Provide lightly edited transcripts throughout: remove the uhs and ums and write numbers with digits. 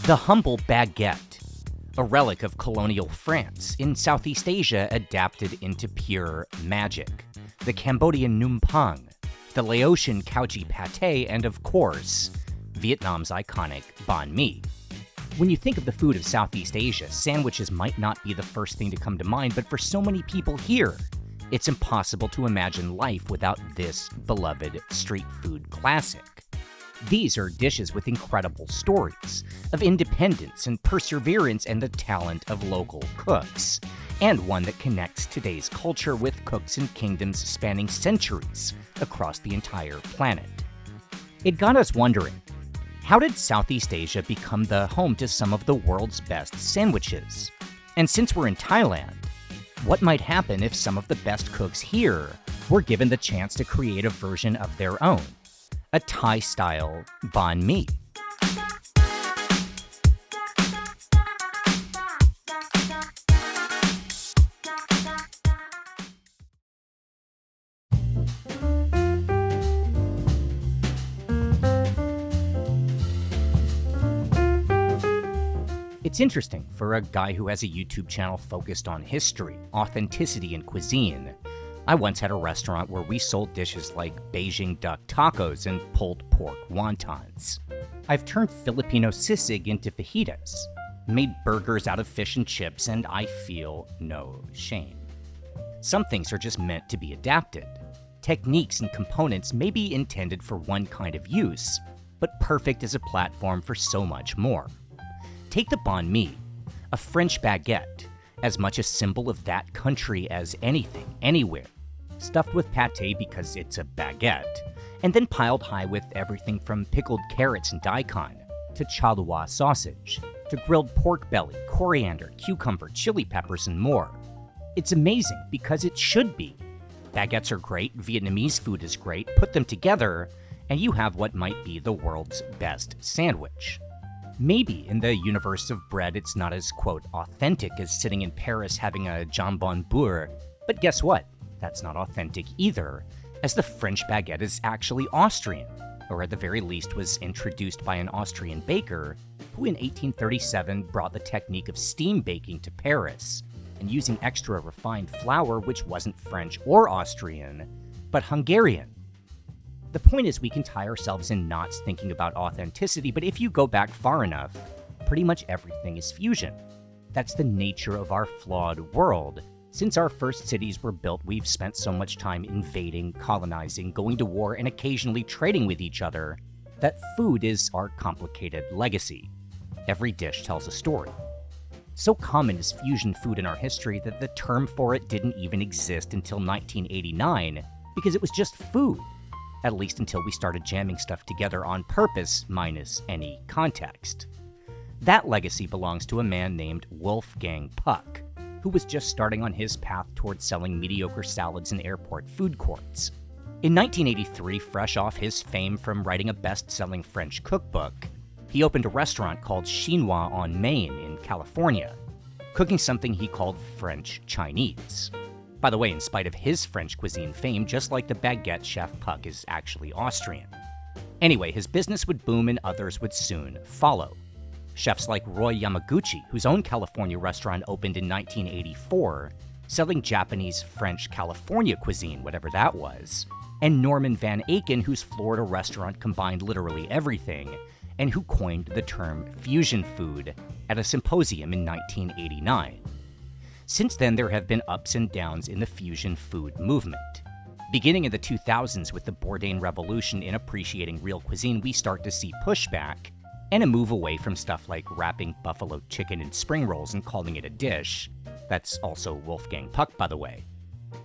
The humble baguette, a relic of colonial France in Southeast Asia adapted into pure magic. The Cambodian Num Pang, the Laotian Khao Jee Pate, and of course, Vietnam's iconic banh mi. When you think of the food of Southeast Asia, sandwiches might not be the first thing to come to mind, but for so many people here, it's impossible to imagine life without this beloved street food classic. These are dishes with incredible stories of independence and perseverance and the talent of local cooks, and one that connects today's culture with cooks in kingdoms spanning centuries across the entire planet. It got us wondering, how did Southeast Asia become the home to some of the world's best sandwiches? And since we're in Thailand, what might happen if some of the best cooks here were given the chance to create a version of their own? A Thai-style banh mi. It's interesting for a guy who has a YouTube channel focused on history, authenticity, and cuisine. I once had a restaurant where we sold dishes like Beijing duck tacos and pulled pork wontons. I've turned Filipino sisig into fajitas, made burgers out of fish and chips, and I feel no shame. Some things are just meant to be adapted. Techniques and components may be intended for one kind of use, but perfect as a platform for so much more. Take the banh mi, a French baguette, as much a symbol of that country as anything, anywhere, stuffed with pate because it's a baguette, and then piled high with everything from pickled carrots and daikon, to chalua sausage, to grilled pork belly, coriander, cucumber, chili peppers, and more. It's amazing because it should be. Baguettes are great, Vietnamese food is great, put them together, and you have what might be the world's best sandwich. Maybe in the universe of bread it's not as, quote, authentic as sitting in Paris having a jambon beurre, but guess what? That's not authentic either, as the French baguette is actually Austrian, or at the very least was introduced by an Austrian baker who in 1837 brought the technique of steam baking to Paris, and using extra refined flour which wasn't French or Austrian, but Hungarian. The point is we can tie ourselves in knots thinking about authenticity, but if you go back far enough, pretty much everything is fusion. That's the nature of our flawed world. Since our first cities were built, we've spent so much time invading, colonizing, going to war, and occasionally trading with each other that food is our complicated legacy. Every dish tells a story. So common is fusion food in our history that the term for it didn't even exist until 1989 because it was just food. At least until we started jamming stuff together on purpose, minus any context. That legacy belongs to a man named Wolfgang Puck, who was just starting on his path towards selling mediocre salads in airport food courts. In 1983, fresh off his fame from writing a best-selling French cookbook, he opened a restaurant called Chinois on Main in California, cooking something he called French Chinese. By the way, in spite of his French cuisine fame, just like the baguette, Chef Puck is actually Austrian. Anyway, his business would boom and others would soon follow. Chefs like Roy Yamaguchi, whose own California restaurant opened in 1984, selling Japanese, French, California cuisine, whatever that was, and Norman Van Aken, whose Florida restaurant combined literally everything, and who coined the term fusion food at a symposium in 1989. Since then, there have been ups and downs in the fusion food movement. Beginning in the 2000s with the Bourdain revolution in appreciating real cuisine, we start to see pushback and a move away from stuff like wrapping buffalo chicken in spring rolls and calling it a dish. That's also Wolfgang Puck, by the way.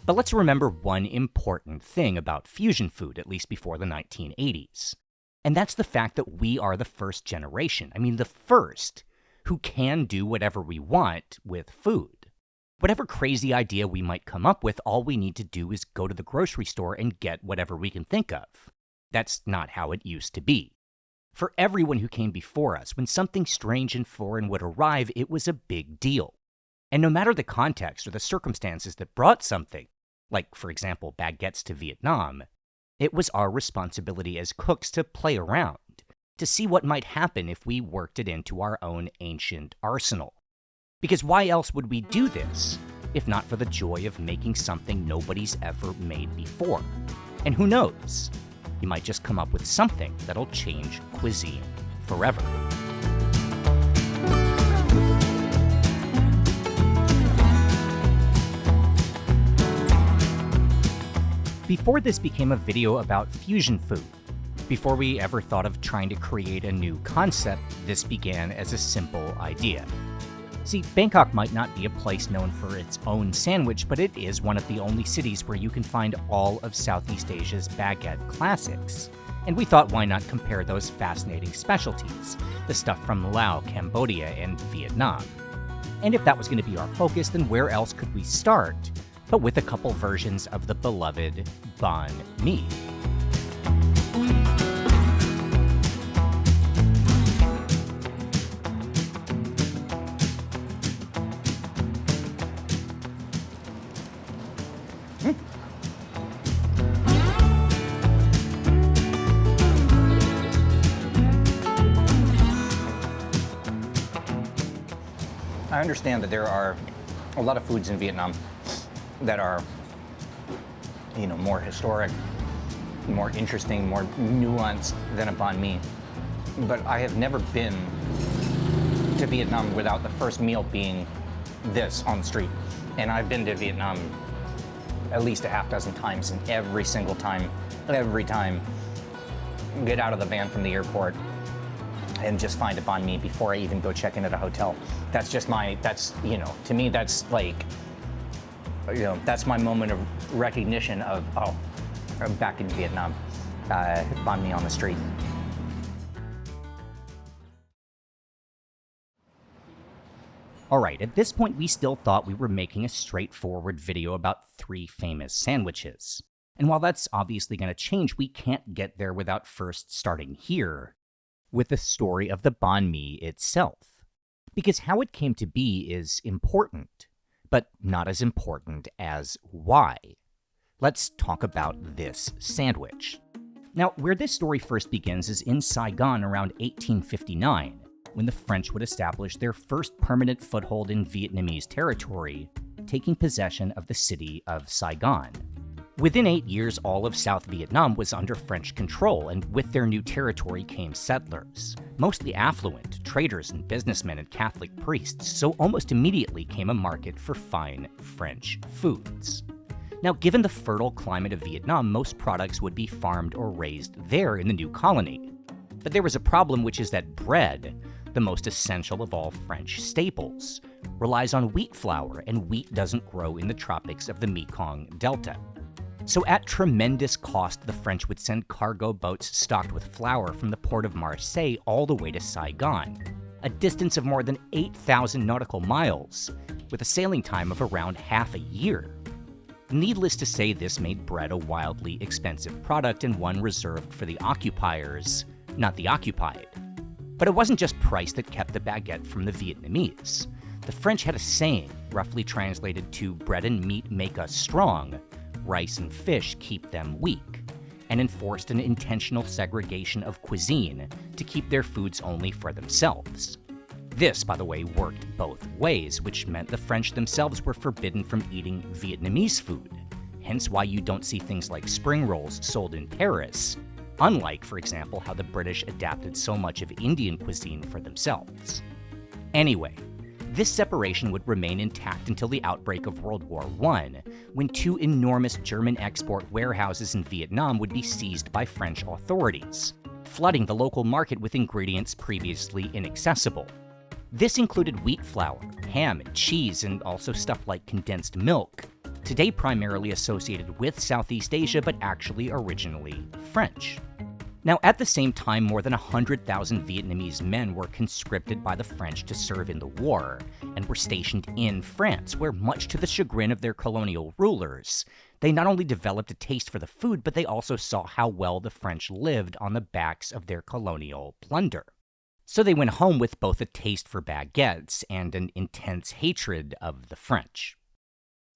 But let's remember one important thing about fusion food, at least before the 1980s. And that's the fact that we are the first generation, the first, who can do whatever we want with food. Whatever crazy idea we might come up with, all we need to do is go to the grocery store and get whatever we can think of. That's not how it used to be. For everyone who came before us, when something strange and foreign would arrive, it was a big deal. And no matter the context or the circumstances that brought something, like, for example, baguettes to Vietnam, it was our responsibility as cooks to play around, to see what might happen if we worked it into our own ancient arsenal. Because why else would we do this, if not for the joy of making something nobody's ever made before? And who knows, you might just come up with something that'll change cuisine forever. Before this became a video about fusion food, before we ever thought of trying to create a new concept, this began as a simple idea. See, Bangkok might not be a place known for its own sandwich, but it is one of the only cities where you can find all of Southeast Asia's baguette classics. And we thought, why not compare those fascinating specialties, the stuff from Laos, Cambodia, and Vietnam? And if that was going to be our focus, then where else could we start but with a couple versions of the beloved banh mi? I understand that there are a lot of foods in Vietnam that are, more historic, more interesting, more nuanced than a banh mi. But I have never been to Vietnam without the first meal being this on the street. And I've been to Vietnam at least a half dozen times, and every time, get out of the van from the airport and just find a banh mi before I even go check in at a hotel. That's just to me, that's like, that's my moment of recognition of, oh, I'm back in Vietnam. Banh mi on the street. Alright, at this point we still thought we were making a straightforward video about 3 famous sandwiches. And while that's obviously going to change, we can't get there without first starting here, with the story of the banh mi itself. Because how it came to be is important, but not as important as why. Let's talk about this sandwich. Now, where this story first begins is in Saigon around 1859, when the French would establish their first permanent foothold in Vietnamese territory, taking possession of the city of Saigon. Within 8 years, all of South Vietnam was under French control, and with their new territory came settlers, mostly affluent, traders and businessmen and Catholic priests, so almost immediately came a market for fine French foods. Now, given the fertile climate of Vietnam, most products would be farmed or raised there in the new colony. But there was a problem, which is that bread, the most essential of all French staples, relies on wheat flour, and wheat doesn't grow in the tropics of the Mekong Delta. So at tremendous cost, the French would send cargo boats stocked with flour from the port of Marseille all the way to Saigon, a distance of more than 8,000 nautical miles, with a sailing time of around half a year. Needless to say, this made bread a wildly expensive product and one reserved for the occupiers, not the occupied. But it wasn't just price that kept the baguette from the Vietnamese. The French had a saying, roughly translated to "bread and meat make us strong, rice and fish keep them weak," and enforced an intentional segregation of cuisine to keep their foods only for themselves. This, by the way, worked both ways, which meant the French themselves were forbidden from eating Vietnamese food, hence why you don't see things like spring rolls sold in Paris, unlike, for example, how the British adapted so much of Indian cuisine for themselves. Anyway, this separation would remain intact until the outbreak of World War I, when 2 enormous German export warehouses in Vietnam would be seized by French authorities, flooding the local market with ingredients previously inaccessible. This included wheat flour, ham, and cheese, and also stuff like condensed milk, today primarily associated with Southeast Asia but actually originally French. Now, at the same time, more than 100,000 Vietnamese men were conscripted by the French to serve in the war, and were stationed in France, where, much to the chagrin of their colonial rulers, they not only developed a taste for the food, but they also saw how well the French lived on the backs of their colonial plunder. So they went home with both a taste for baguettes and an intense hatred of the French.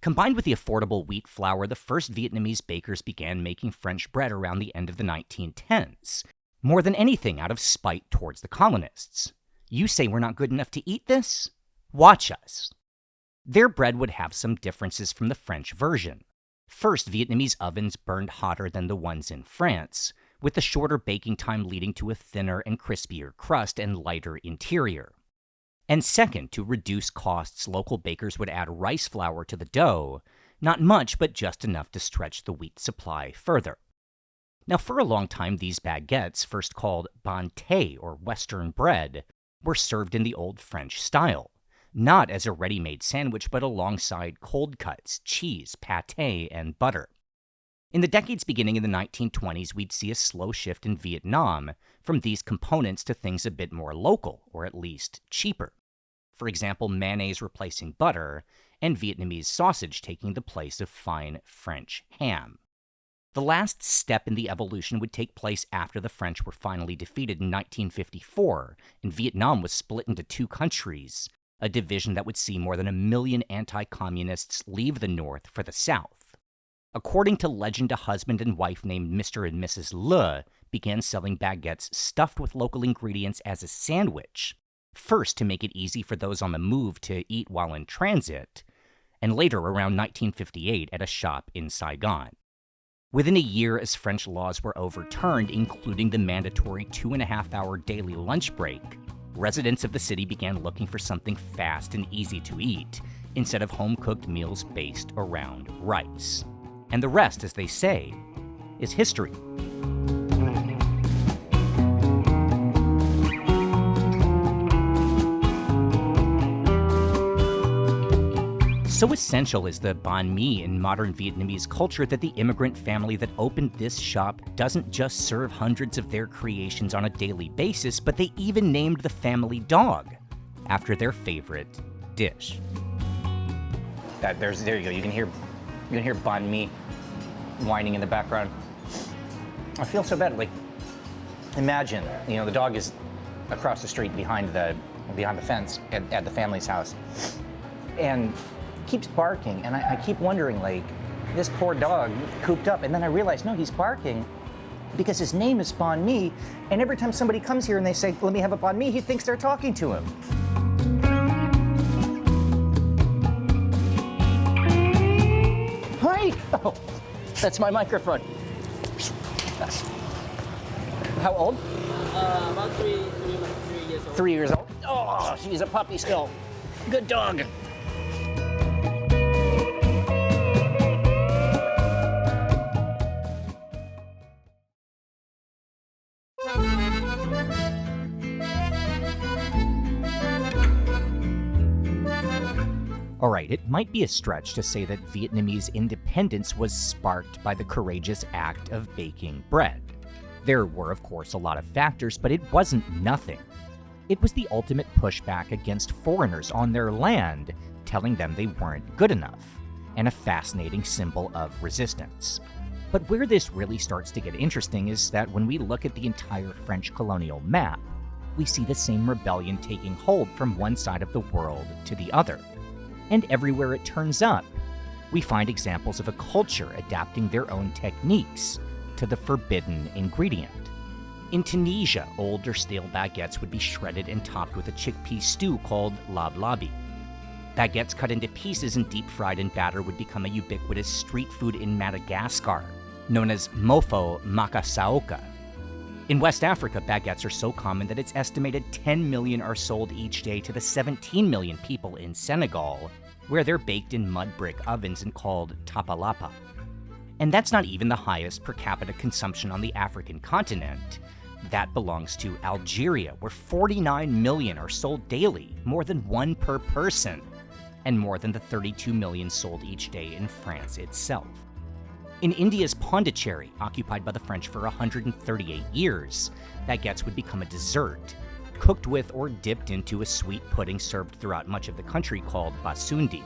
Combined with the affordable wheat flour, the first Vietnamese bakers began making French bread around the end of the 1910s, more than anything out of spite towards the colonists. You say we're not good enough to eat this? Watch us. Their bread would have some differences from the French version. First, Vietnamese ovens burned hotter than the ones in France, with the shorter baking time leading to a thinner and crispier crust and lighter interior. And second, to reduce costs, local bakers would add rice flour to the dough, not much, but just enough to stretch the wheat supply further. Now, for a long time, these baguettes, first called banh thé or Western bread, were served in the old French style, not as a ready-made sandwich, but alongside cold cuts, cheese, pâté, and butter. In the decades beginning in the 1920s, we'd see a slow shift in Vietnam from these components to things a bit more local, or at least cheaper. For example, mayonnaise replacing butter, and Vietnamese sausage taking the place of fine French ham. The last step in the evolution would take place after the French were finally defeated in 1954, and Vietnam was split into two countries, a division that would see more than 1 million anti-communists leave the North for the South. According to legend, a husband and wife named Mr. and Mrs. Le began selling baguettes stuffed with local ingredients as a sandwich, first to make it easy for those on the move to eat while in transit, and later around 1958 at a shop in Saigon. Within a year, as French laws were overturned, including the mandatory 2.5-hour daily lunch break, residents of the city began looking for something fast and easy to eat, instead of home-cooked meals based around rice. And the rest, as they say, is history. So essential is the banh mi in modern Vietnamese culture that the immigrant family that opened this shop doesn't just serve hundreds of their creations on a daily basis, but they even named the family dog after their favorite dish. There you go. You can hear banh mi whining in the background. I feel so bad. Like, imagine, the dog is across the street behind the fence at the family's house, and keeps barking, and I keep wondering, like, this poor dog cooped up, and then I realize, no, he's barking because his name is Banh Mi, and every time somebody comes here and they say, let me have a banh mi, he thinks they're talking to him. Hi! Oh, that's my microphone. How old? About 3 years old. 3 years old? Oh, she's a puppy still. Good dog. All right, it might be a stretch to say that Vietnamese independence was sparked by the courageous act of baking bread. There were, of course, a lot of factors, but it wasn't nothing. It was the ultimate pushback against foreigners on their land, telling them they weren't good enough, and a fascinating symbol of resistance. But where this really starts to get interesting is that when we look at the entire French colonial map, we see the same rebellion taking hold from one side of the world to the other. And everywhere it turns up, we find examples of a culture adapting their own techniques to the forbidden ingredient. In Tunisia, old or stale baguettes would be shredded and topped with a chickpea stew called lablabi. Baguettes cut into pieces and deep-fried in batter would become a ubiquitous street food in Madagascar, known as mofo makasaoka. In West Africa, baguettes are so common that it's estimated 10 million are sold each day to the 17 million people in Senegal, where they're baked in mud brick ovens and called tapalapa. And that's not even the highest per capita consumption on the African continent. That belongs to Algeria, where 49 million are sold daily, more than one per person, and more than the 32 million sold each day in France itself. In India's Pondicherry, occupied by the French for 138 years, baguettes would become a dessert, cooked with or dipped into a sweet pudding served throughout much of the country called basundi.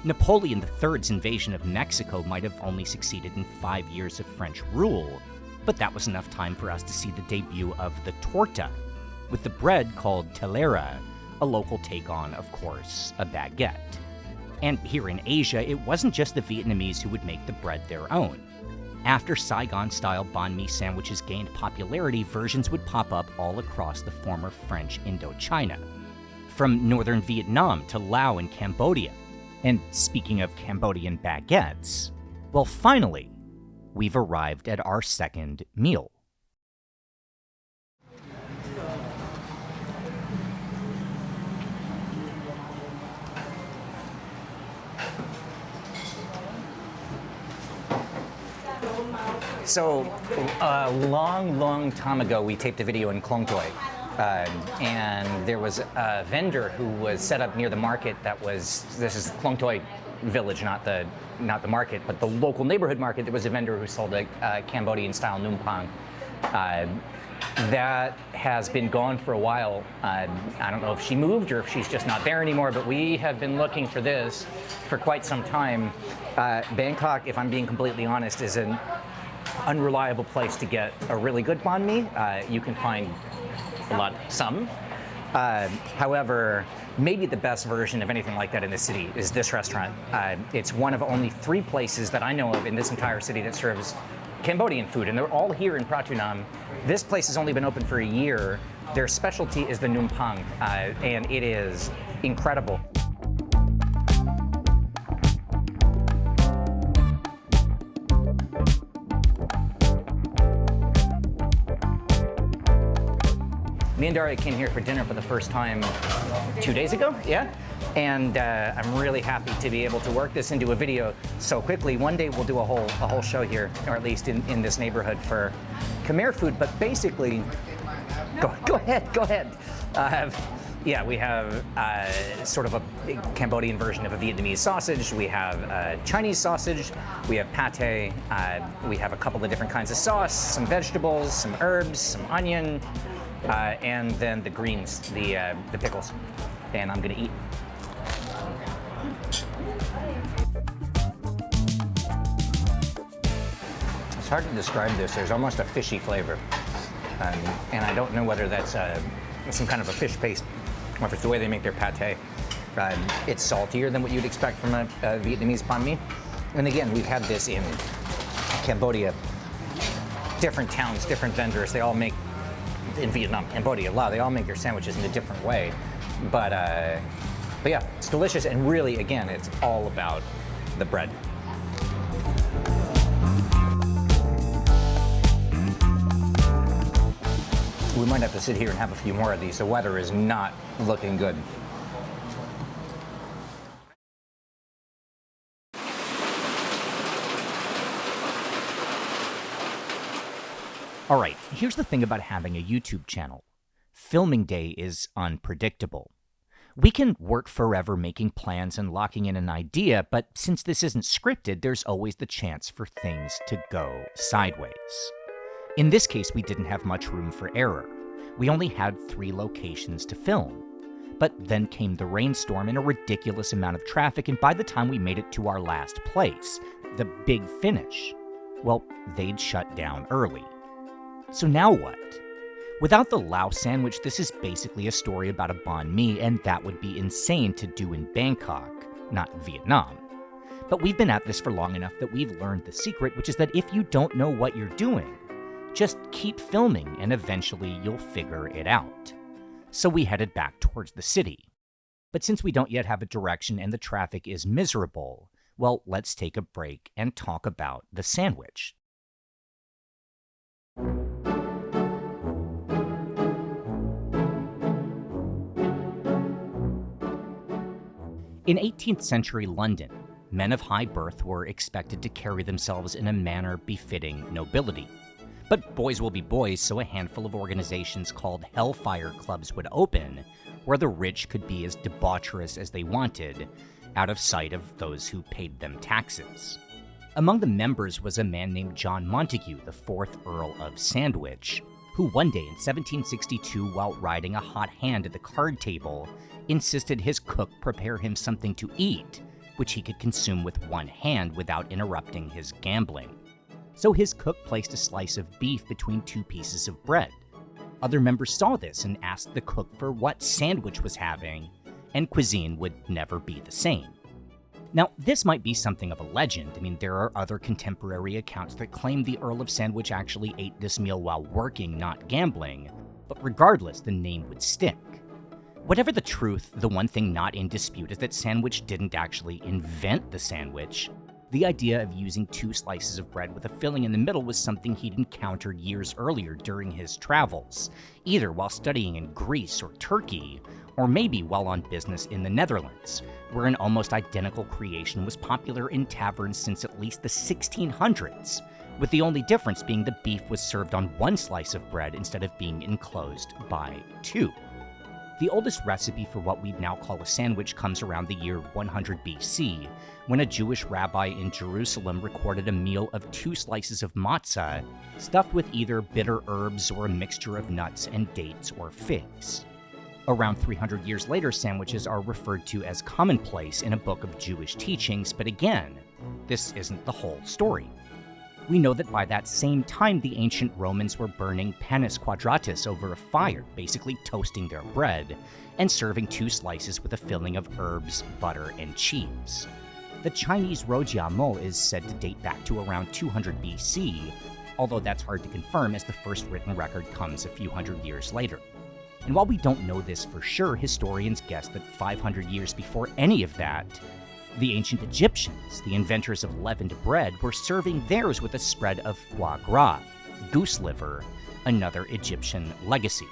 Napoleon III's invasion of Mexico might have only succeeded in 5 years of French rule, but that was enough time for us to see the debut of the torta, with the bread called telera, a local take on, of course, a baguette. And here in Asia, it wasn't just the Vietnamese who would make the bread their own. After Saigon-style banh mi sandwiches gained popularity, versions would pop up all across the former French Indochina, from northern Vietnam to Laos and Cambodia. And speaking of Cambodian baguettes, well, finally, we've arrived at our second meal. So, a long time ago, we taped a video in Klong Toy, and there was a vendor who was set up near the market that was, this is Klong Toy village, not the market, but the local neighborhood market. There was a vendor who sold a Cambodian-style Num Pang. That has been gone for a while. I don't know if she moved or if she's just not there anymore, but we have been looking for this for quite some time. Bangkok, if I'm being completely honest, is an unreliable place to get a really good banh mi. You can find some. However, maybe the best version of anything like that in the city is this restaurant. It's one of only 3 places that I know of in this entire city that serves Cambodian food, and they're all here in Pratunam. This place has only been open for a year. Their specialty is the Num Pang, and it is incredible. Me and Daria came here for dinner for the first time 2 days ago, yeah? And I'm really happy to be able to work this into a video so quickly. One day we'll do a whole show here, or at least in this neighborhood for Khmer food. But basically, go ahead. Yeah, we have sort of a Cambodian version of a Vietnamese sausage. We have Chinese sausage. We have pate. We have a couple of different kinds of sauce, some vegetables, some herbs, some onion, and then the greens, the pickles. And I'm gonna eat. It's hard to describe this. There's almost a fishy flavor. And I don't know whether that's some kind of a fish paste or if it's the way they make their pate. It's saltier than what you'd expect from a Vietnamese banh mi. And again, we've had this in Cambodia. Different towns, different vendors, they all make, in Vietnam, Cambodia, Laos, they all make their sandwiches in a different way. But yeah, it's delicious, and really, again, it's all about the bread. We might have to sit here and have a few more of these. The weather is not looking good. All right, here's the thing about having a YouTube channel. Filming day is unpredictable. We can work forever making plans and locking in an idea, but since this isn't scripted, there's always the chance for things to go sideways. In this case, we didn't have much room for error. We only had 3 locations to film. But then came the rainstorm and a ridiculous amount of traffic, and by the time we made it to our last place, the Big Finish, well, they'd shut down early. So now what? Without the Lao sandwich, this is basically a story about a banh mi, and that would be insane to do in Bangkok, not Vietnam. But we've been at this for long enough that we've learned the secret, which is that if you don't know what you're doing, just keep filming and eventually you'll figure it out. So we headed back towards the city. But since we don't yet have a direction and the traffic is miserable, well, let's take a break and talk about the sandwich. In 18th century London, men of high birth were expected to carry themselves in a manner befitting nobility. But boys will be boys, so a handful of organizations called Hellfire Clubs would open, where the rich could be as debaucherous as they wanted, out of sight of those who paid them taxes. Among the members was a man named John Montague, the 4th Earl of Sandwich, who one day in 1762, while riding a hot hand at the card table, insisted his cook prepare him something to eat, which he could consume with one hand without interrupting his gambling. So his cook placed a slice of beef between 2 pieces of bread. Other members saw this and asked the cook for what sandwich was having, and cuisine would never be the same. Now, this might be something of a legend. I mean, there are other contemporary accounts that claim the Earl of Sandwich actually ate this meal while working, not gambling. But regardless, the name would stick. Whatever the truth, the one thing not in dispute is that Sandwich didn't actually invent the sandwich. The idea of using 2 slices of bread with a filling in the middle was something he'd encountered years earlier during his travels, either while studying in Greece or Turkey, or maybe while on business in the Netherlands, where an almost identical creation was popular in taverns since at least the 1600s, with the only difference being the beef was served on 1 slice of bread instead of being enclosed by 2. The oldest recipe for what we'd now call a sandwich comes around the year 100 BC, when a Jewish rabbi in Jerusalem recorded a meal of 2 slices of matzah, stuffed with either bitter herbs or a mixture of nuts and dates or figs. Around 300 years later, sandwiches are referred to as commonplace in a book of Jewish teachings, but again, this isn't the whole story. We know that by that same time, the ancient Romans were burning panis quadratus over a fire, basically toasting their bread, and serving 2 slices with a filling of herbs, butter, and cheese. The Chinese rojiamou is said to date back to around 200 BC, although that's hard to confirm as the first written record comes a few hundred years later. And while we don't know this for sure, historians guess that 500 years before any of that, the ancient Egyptians, the inventors of leavened bread, were serving theirs with a spread of foie gras, goose liver, another Egyptian legacy.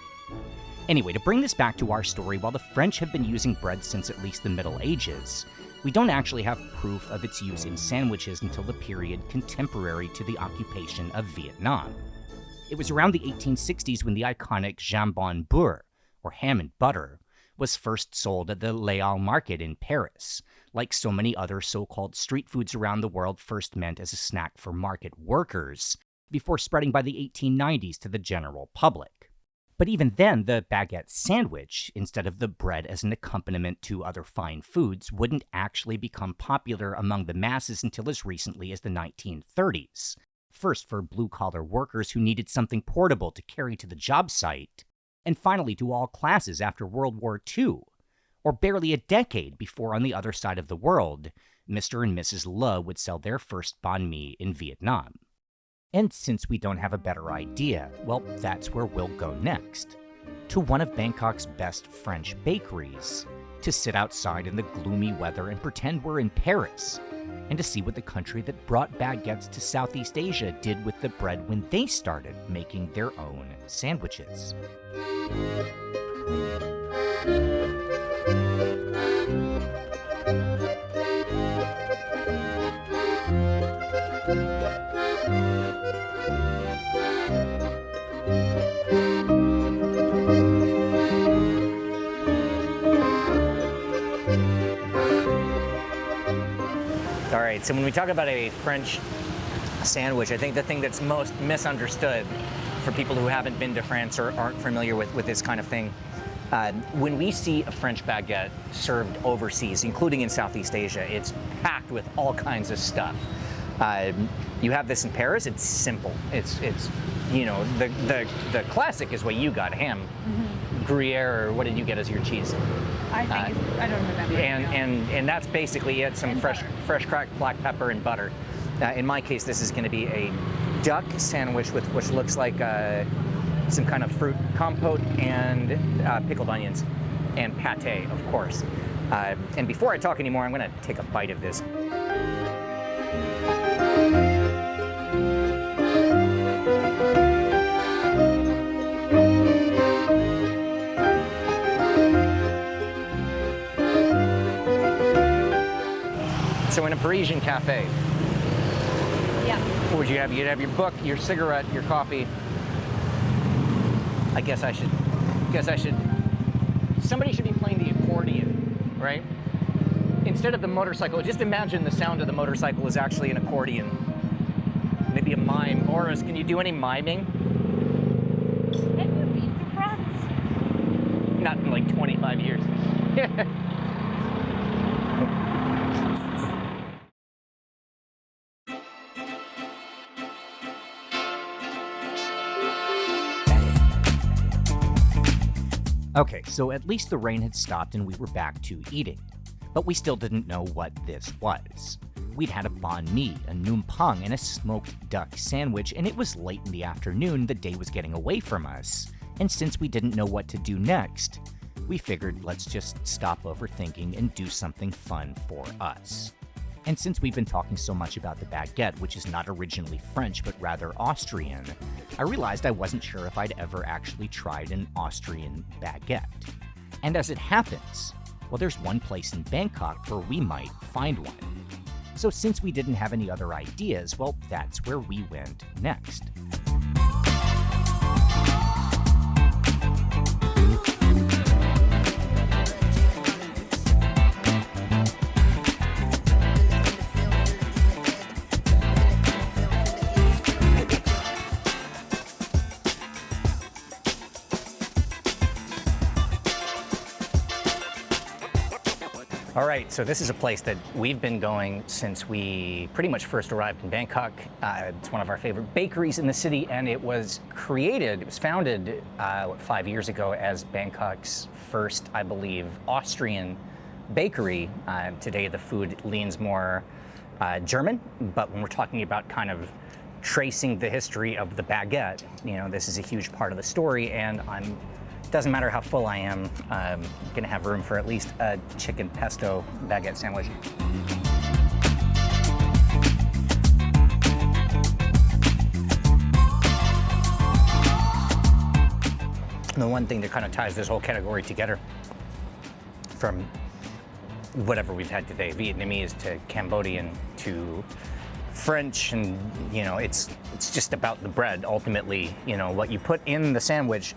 Anyway, to bring this back to our story, while the French have been using bread since at least the Middle Ages, we don't actually have proof of its use in sandwiches until the period contemporary to the occupation of Vietnam. It was around the 1860s when the iconic jambon beurre, or ham and butter, was first sold at the Lao market in Paris, like so many other so-called street foods around the world first meant as a snack for market workers, before spreading by the 1890s to the general public. But even then, the baguette sandwich, instead of the bread as an accompaniment to other fine foods, wouldn't actually become popular among the masses until as recently as the 1930s. First for blue-collar workers who needed something portable to carry to the job site, and finally to all classes after World War II, or barely a decade before on the other side of the world, Mr. and Mrs. Le would sell their first banh mi in Vietnam. And since we don't have a better idea, well, that's where we'll go next. To one of Bangkok's best French bakeries, to sit outside in the gloomy weather and pretend we're in Paris, and to see what the country that brought baguettes to Southeast Asia did with the bread when they started making their own sandwiches. All right, so when we talk about a French sandwich, I think the thing that's most misunderstood for people who haven't been to France or aren't familiar with this kind of thing, when we see a French baguette served overseas, including in Southeast Asia, it's packed with all kinds of stuff. You have this in Paris, it's simple. It's you know, the classic is what you got, ham, Gruyere, or what did you get as your cheese? I think I don't remember. And that's basically it, some fresh cracked black pepper and butter. In my case, this is going to be a duck sandwich with which looks like some kind of fruit compote and pickled onions and pate, of course. And before I talk anymore, I'm going to take a bite of this. So in a Parisian cafe, Yeah. what would you have? You'd have your book, your cigarette, your coffee. I guess I should. Somebody should be playing the accordion, right? Instead of the motorcycle, just imagine the sound of the motorcycle is actually an accordion. Maybe a mime. Boris, can you do any miming? It would be to France. Not in like 25 years. Okay, so at least the rain had stopped and we were back to eating. But we still didn't know what this was. We'd had a banh mi, a num pang, and a smoked duck sandwich, and it was late in the afternoon, the day was getting away from us. And since we didn't know what to do next, we figured let's just stop overthinking and do something fun for us. And since we've been talking so much about the baguette, which is not originally French but rather Austrian, I realized I wasn't sure if I'd ever actually tried an Austrian baguette. And as it happens, well, there's one place in Bangkok where we might find one. So since we didn't have any other ideas, well, that's where we went next. All right, so this is a place that we've been going since we pretty much first arrived in Bangkok. It's one of our favorite bakeries in the city, and it was founded 5 years ago as Bangkok's first, I believe, Austrian bakery. Today the food leans more German, but when we're talking about kind of tracing the history of the baguette, this is a huge part of the story, and doesn't matter how full I am, I'm gonna have room for at least a chicken pesto baguette sandwich. And the one thing that kind of ties this whole category together, from whatever we've had today, Vietnamese to Cambodian to French, and it's just about the bread ultimately. What you put in the sandwich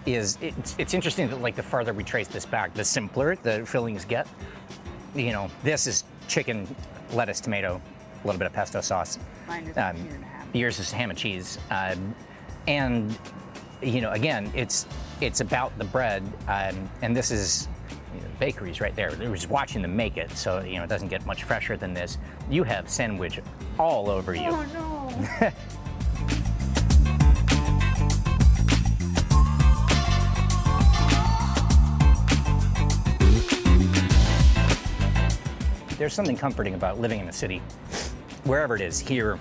it's interesting that, like, the farther we trace this back, the simpler the fillings get. This is chicken, lettuce, tomato, a little bit of pesto sauce. Mine is ham. Yours is ham and cheese. And again, it's about the bread, and this is bakeries right there. We're just watching them make it, so it doesn't get much fresher than this. You have sandwich all over you. Oh no. There's something comforting about living in a city, wherever it is, here,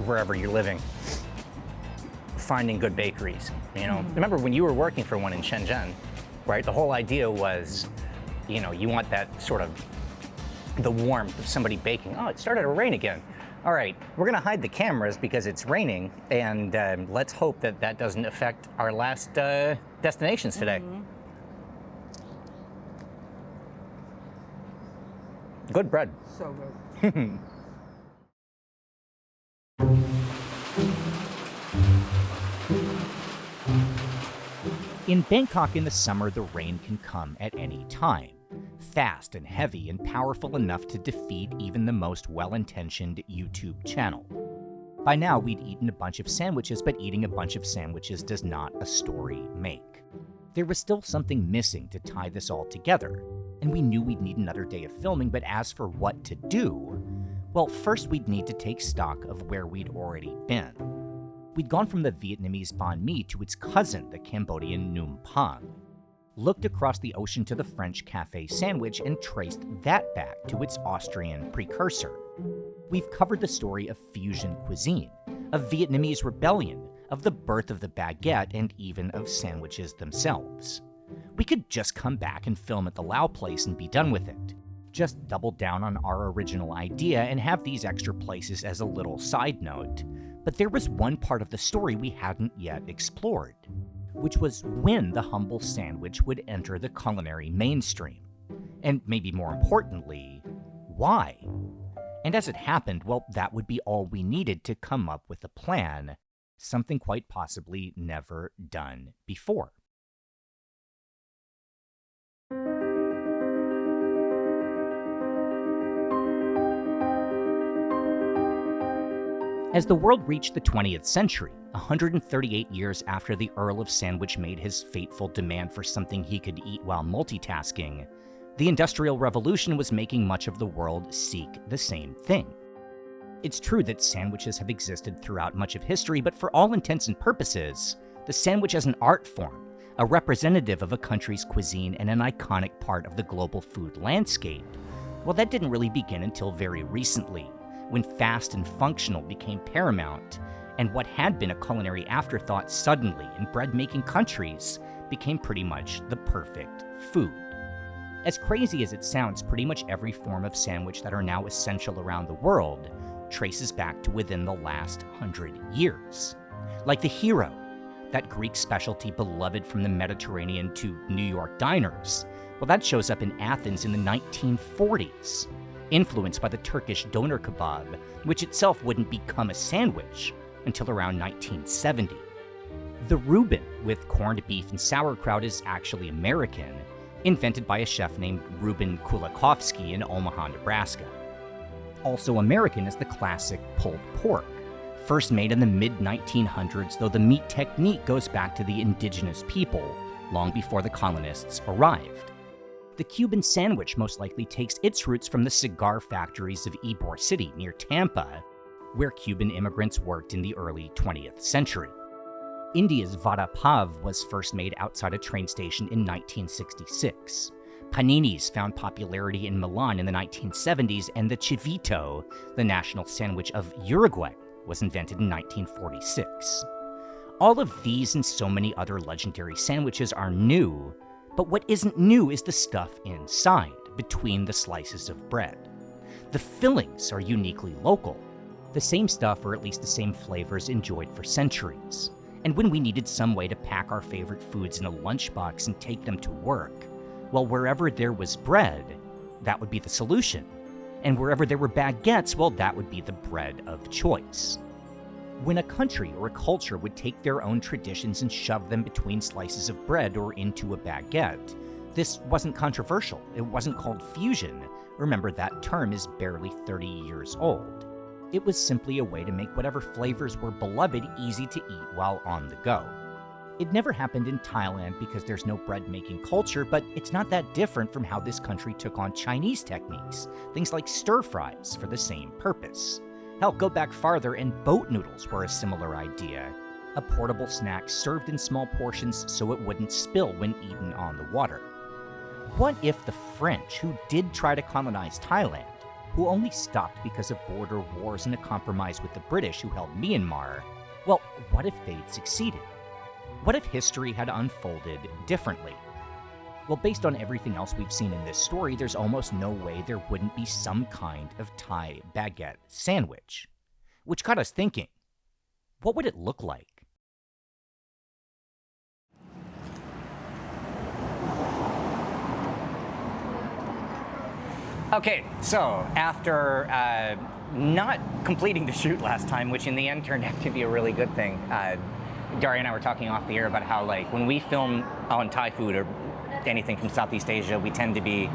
wherever you're living, finding good bakeries. Remember when you were working for one in Shenzhen, right? The whole idea was, you want that sort of the warmth of somebody baking. Oh, it started to rain again. All right, we're gonna hide the cameras because it's raining, and let's hope that doesn't affect our last destinations today. Mm-hmm. Good bread. So good. In Bangkok in the summer, the rain can come at any time. Fast and heavy and powerful enough to defeat even the most well-intentioned YouTube channel. By now, we'd eaten a bunch of sandwiches, but eating a bunch of sandwiches does not a story make. There was still something missing to tie this all together, and we knew we'd need another day of filming, but as for what to do, well, first we'd need to take stock of where we'd already been. We'd gone from the Vietnamese banh mi to its cousin, the Cambodian Num Pang, looked across the ocean to the French cafe sandwich, and traced that back to its Austrian precursor. We've covered the story of fusion cuisine, of Vietnamese rebellion, of the birth of the baguette, and even of sandwiches themselves. We could just come back and film at the Lao place and be done with it. Just double down on our original idea and have these extra places as a little side note. But there was one part of the story we hadn't yet explored, which was when the humble sandwich would enter the culinary mainstream. And maybe more importantly, why? And as it happened, well, that would be all we needed to come up with a plan, something quite possibly never done before. As the world reached the 20th century, 138 years after the Earl of Sandwich made his fateful demand for something he could eat while multitasking, the Industrial Revolution was making much of the world seek the same thing. It's true that sandwiches have existed throughout much of history, but for all intents and purposes, the sandwich as an art form, a representative of a country's cuisine and an iconic part of the global food landscape. Well, that didn't really begin until very recently, when fast and functional became paramount, and what had been a culinary afterthought suddenly in bread-making countries became pretty much the perfect food. As crazy as it sounds, pretty much every form of sandwich that are now essential around the world traces back to within the last 100 years. Like the hero, that Greek specialty beloved from the Mediterranean to New York diners. Well, that shows up in Athens in the 1940s, influenced by the Turkish doner kebab, which itself wouldn't become a sandwich until around 1970. The Reuben with corned beef and sauerkraut is actually American, invented by a chef named Reuben Kulikovsky in Omaha, Nebraska. Also American is the classic pulled pork, first made in the mid-1900s, though the meat technique goes back to the indigenous people, long before the colonists arrived. The Cuban sandwich most likely takes its roots from the cigar factories of Ybor City near Tampa, where Cuban immigrants worked in the early 20th century. India's vada pav was first made outside a train station in 1966. Paninis found popularity in Milan in the 1970s, and the chivito, the national sandwich of Uruguay, was invented in 1946. All of these and so many other legendary sandwiches are new, but what isn't new is the stuff inside, between the slices of bread. The fillings are uniquely local, the same stuff or at least the same flavors enjoyed for centuries. And when we needed some way to pack our favorite foods in a lunchbox and take them to work, well, wherever there was bread, that would be the solution. And wherever there were baguettes, well, that would be the bread of choice. When a country or a culture would take their own traditions and shove them between slices of bread or into a baguette, this wasn't controversial. It wasn't called fusion. Remember, that term is barely 30 years old. It was simply a way to make whatever flavors were beloved easy to eat while on the go. It never happened in Thailand because there's no bread-making culture, but it's not that different from how this country took on Chinese techniques, things like stir-fries for the same purpose. Hell, go back farther and boat noodles were a similar idea, a portable snack served in small portions so it wouldn't spill when eaten on the water. What if the French, who did try to colonize Thailand, who only stopped because of border wars and a compromise with the British who held Myanmar, well, what if they'd succeeded? What if history had unfolded differently? Well, based on everything else we've seen in this story, there's almost no way there wouldn't be some kind of Thai baguette sandwich. Which got us thinking, what would it look like? Okay, so after not completing the shoot last time, which in the end turned out to be a really good thing, Daria and I were talking off the air about how, like, when we film on Thai food or anything from Southeast Asia, we tend to be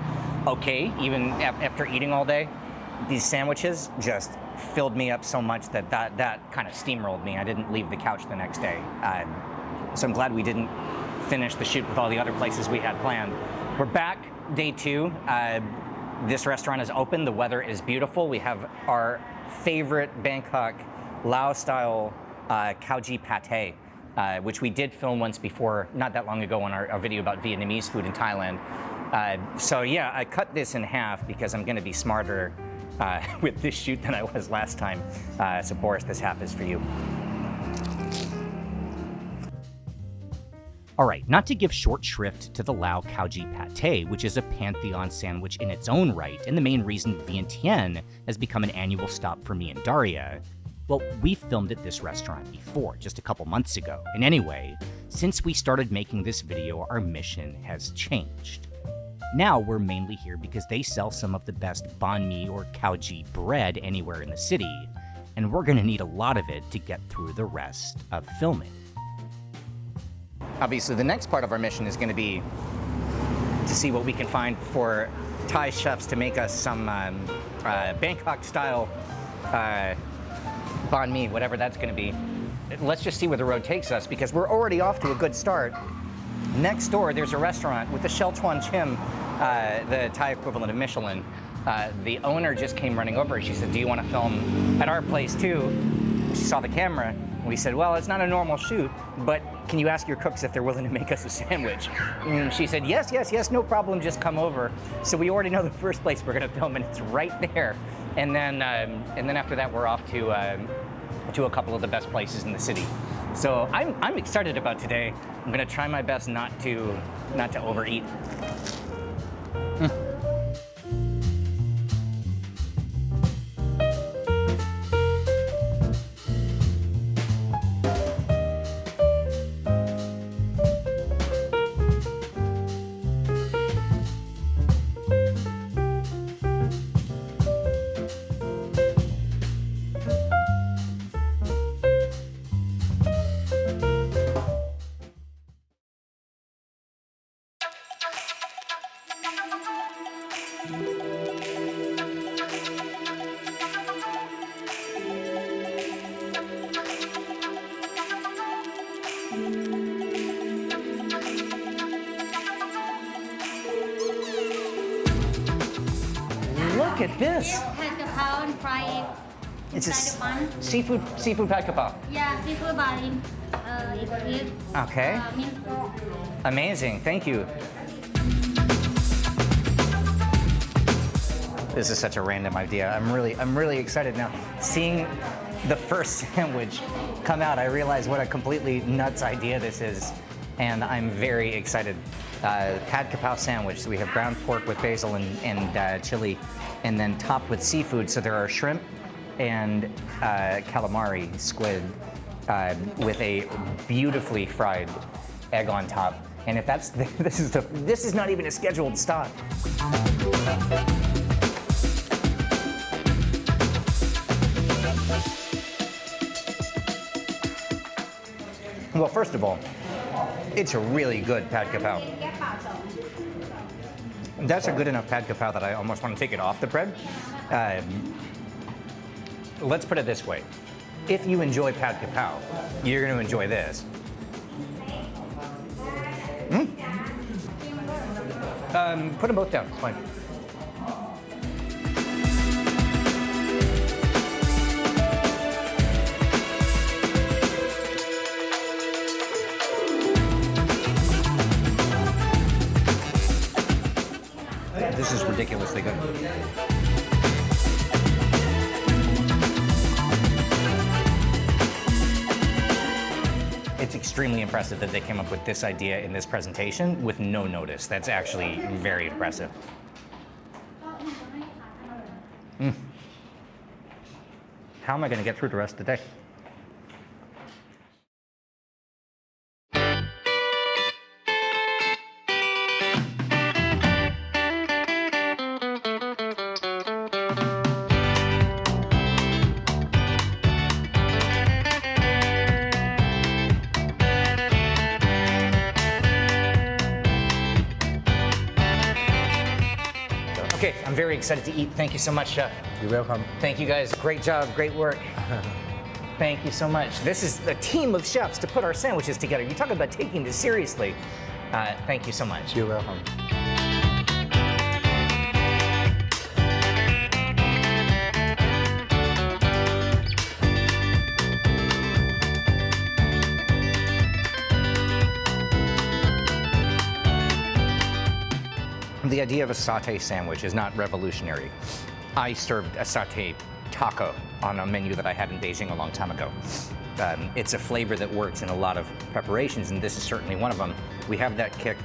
okay, even after eating all day. These sandwiches just filled me up so much that kind of steamrolled me. I didn't leave the couch the next day. So I'm glad we didn't finish the shoot with all the other places we had planned. We're back, day 2. This restaurant is open, the weather is beautiful. We have our favorite Bangkok Lao-style Khao Jee Pate, which we did film once before, not that long ago, on our video about Vietnamese food in Thailand. So yeah, I cut this in half because I'm gonna be smarter with this shoot than I was last time. So Boris, this half is for you. All right, not to give short shrift to the Lao Khao Jee Pate, which is a pantheon sandwich in its own right, and the main reason Vientiane has become an annual stop for me and Daria. Well, we filmed at this restaurant before, just a couple months ago. And anyway, since we started making this video, our mission has changed. Now we're mainly here because they sell some of the best banh mi or khao jee bread anywhere in the city, and we're gonna need a lot of it to get through the rest of filming. Obviously, the next part of our mission is going to be to see what we can find for Thai chefs to make us some Bangkok-style banh mi, whatever that's going to be. Let's just see where the road takes us, because we're already off to a good start. Next door, there's a restaurant with the Shel Chuan Chim, the Thai equivalent of Michelin. The owner just came running over. She said, "Do you want to film at our place too?" She saw the camera, and we said, well, it's not a normal shoot, but can you ask your cooks if they're willing to make us a sandwich? And she said, yes, yes, yes, no problem, just come over. So we already know the first place we're gonna film, and it's right there. And then after that, we're off to a couple of the best places in the city. So I'm excited about today. I'm gonna try my best not to overeat. Look at this. Pad Kaprao and fry it It's inside the bun. seafood pad kaprao. Yeah, seafood bun. It Okay. mint pork. Amazing, thank you. This is such a random idea. I'm really excited now. Seeing the first sandwich come out, I realize what a completely nuts idea this is, and I'm very excited. Pad kaprao sandwich. So we have ground pork with basil and chili, and then topped with seafood. So there are shrimp and calamari, squid, with a beautifully fried egg on top. And if that's this is not even a scheduled stop. Well, first of all, it's a really good pad kaprao. That's a good enough pad kaprao that I almost want to take it off the bread. Let's put it this way. If you enjoy pad kaprao, you're going to enjoy this. Put them both down, it's fine. This is ridiculously good. It's extremely impressive that they came up with this idea in this presentation with no notice. That's actually very impressive. How am I going to get through the rest of the day? Okay, I'm very excited to eat. Thank you so much, Chef. You're welcome. Thank you guys. Great job, great work. Thank you so much. This is a team of chefs to put our sandwiches together. You talk about taking this seriously. Thank you so much. You're welcome. The idea of a satay sandwich is not revolutionary. I served a satay taco on a menu that I had in Beijing a long time ago. It's a flavor that works in a lot of preparations, and this is certainly one of them. We have that kick.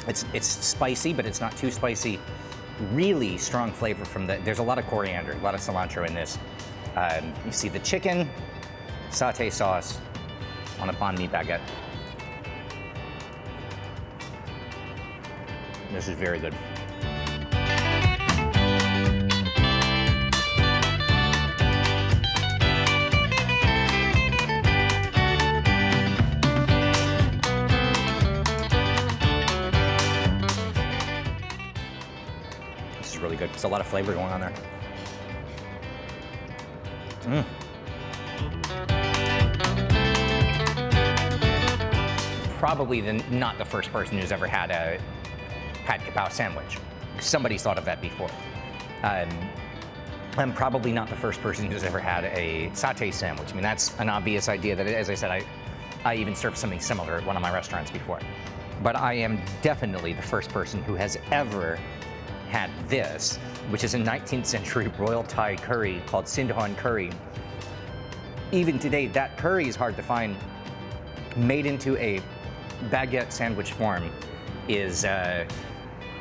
It's spicy, but it's not too spicy. Really strong flavor from there's a lot of coriander, a lot of cilantro in this. You see the chicken, satay sauce on a banh mi baguette. This is very good. This is really good. There's a lot of flavor going on there. Probably not the first person who's ever had a pad kaprao sandwich. Somebody's thought of that before. I'm probably not the first person who's ever had a satay sandwich. I mean, that's an obvious idea that, as I said, I even served something similar at one of my restaurants before. But I am definitely the first person who has ever had this, which is a 19th century royal Thai curry called Sindhuan curry. Even today, that curry is hard to find. Made into a baguette sandwich form is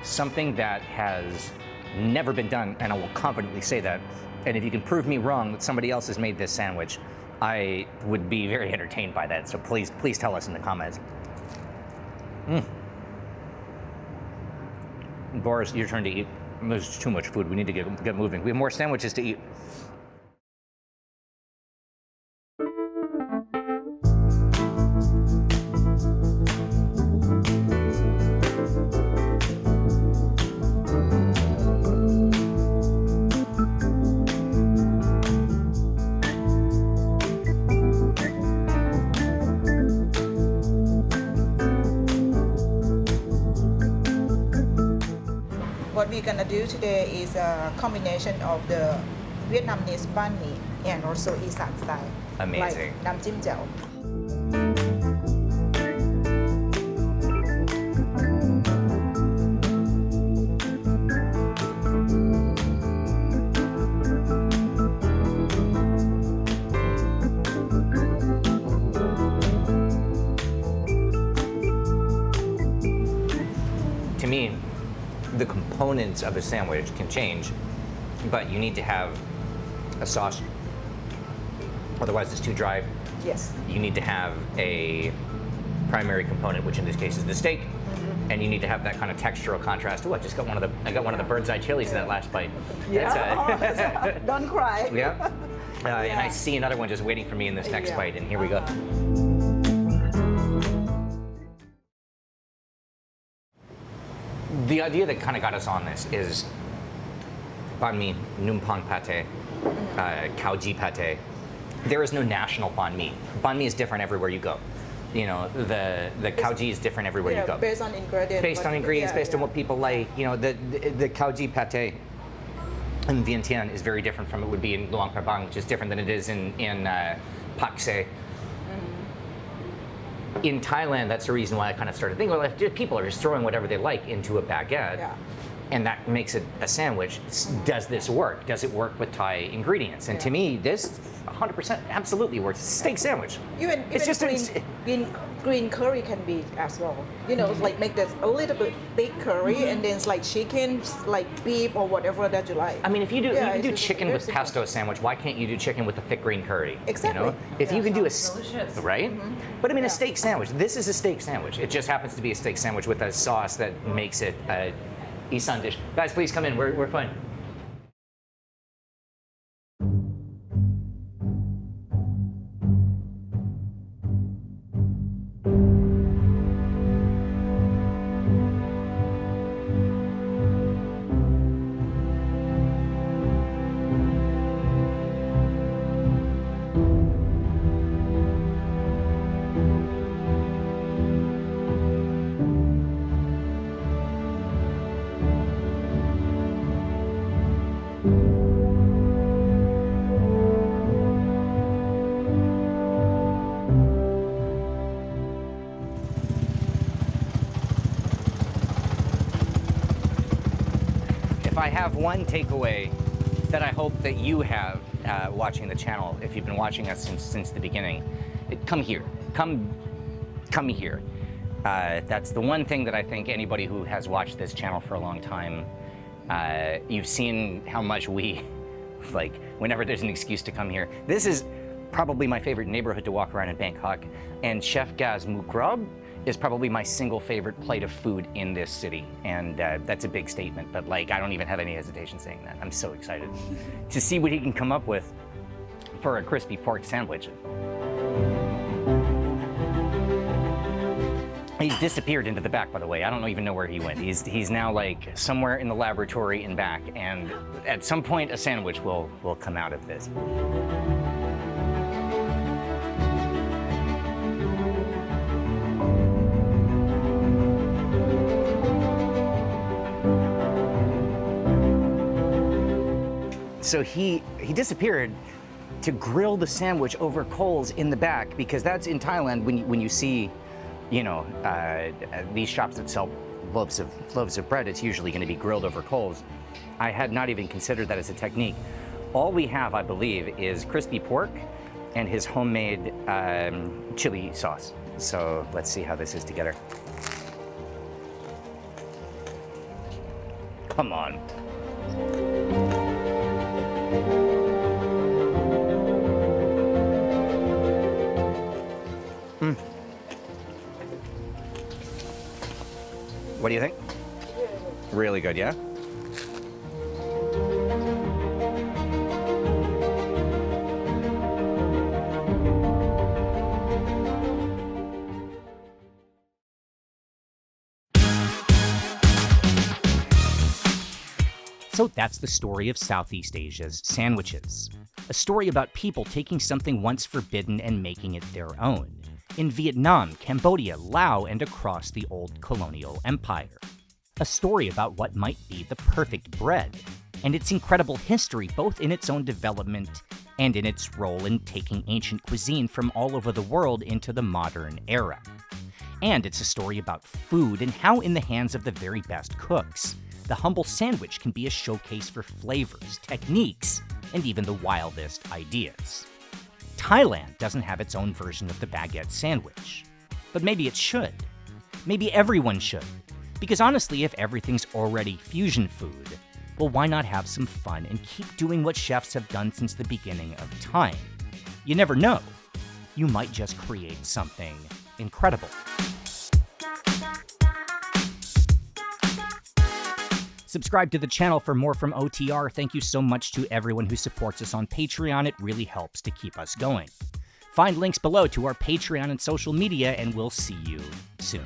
something that has never been done, and I will confidently say that. And if you can prove me wrong that somebody else has made this sandwich, I would be very entertained by that. So please tell us in the comments. Boris, your turn to eat. There's too much food. We need to get moving. We have more sandwiches to eat. What we're gonna do today is a combination of the Vietnamese banh mi and also Isaan style. Amazing. Like nam chim chao. To me, the components of a sandwich can change, but you need to have a sauce. Otherwise, it's too dry. Yes. You need to have a primary component, which in this case is the steak, and you need to have that kind of textural contrast. Oh, I just got one of the bird's eye chilies in that last bite. Yeah. Don't cry. Yeah. And I see another one just waiting for me in this next bite, and here we go. The idea that kind of got us on this is Banh Mi, Num Pang Pate, Khao Jee Pate. There is no national banh mi. Banh mi is different everywhere you go. You know, the Khao Jee is different everywhere you go. Based on ingredients. Based on ingredients, based on what people like. You know, the Khao Jee Pate in Vientiane is very different from it would be in Luang Prabang, which is different than it is in Pak Se. In Thailand, that's the reason why I kind of started thinking, well, if people are just throwing whatever they like into a baguette, and that makes it a sandwich, does this work? Does it work with Thai ingredients? And to me, this 100% absolutely works. It's a steak sandwich. Even green curry can be as well. You know, like make this a little bit thick curry, and then it's like chicken, like beef or whatever that you like. I mean, if you do, you can do it's chicken very with simple. pesto sandwich, why can't you do chicken with a thick green curry? Exactly. You know? If you can do a delicious. right? But I mean, a steak sandwich. This is a steak sandwich. It just happens to be a steak sandwich with a sauce that makes it a Isaan dish. Guys, please come in. We're fine. If I have one takeaway that I hope that you have watching the channel, if you've been watching us since the beginning, come here. Come here. That's the one thing that I think anybody who has watched this channel for a long time, you've seen how much we, like, whenever there's an excuse to come here. This is probably my favorite neighborhood to walk around in Bangkok, and Chef Gaz Mu Krob is probably my single favorite plate of food in this city, and that's a big statement, but like I don't even have any hesitation saying that. I'm so excited to see what he can come up with for a crispy pork sandwich. He's disappeared into the back, by the way. I don't even know where he went. He's now like somewhere in the laboratory in back, and at some point a sandwich will come out of this. So he disappeared to grill the sandwich over coals in the back, because that's in Thailand when you see, you know, these shops that sell loaves of bread, it's usually going to be grilled over coals. I had not even considered that as a technique. All we have, I believe, is crispy pork and his homemade chili sauce. So let's see how this is together. Come on. What do you think? Really good, yeah? So that's the story of Southeast Asia's sandwiches. A story about people taking something once forbidden and making it their own. In Vietnam, Cambodia, Laos, and across the old colonial empire. A story about what might be the perfect bread, and its incredible history both in its own development and in its role in taking ancient cuisine from all over the world into the modern era. And it's a story about food and how, in the hands of the very best cooks, the humble sandwich can be a showcase for flavors, techniques, and even the wildest ideas. Thailand doesn't have its own version of the baguette sandwich. But maybe it should. Maybe everyone should. Because honestly, if everything's already fusion food, well, why not have some fun and keep doing what chefs have done since the beginning of time? You never know. You might just create something incredible. Subscribe to the channel for more from OTR. Thank you so much to everyone who supports us on Patreon. It really helps to keep us going. Find links below to our Patreon and social media, and we'll see you soon.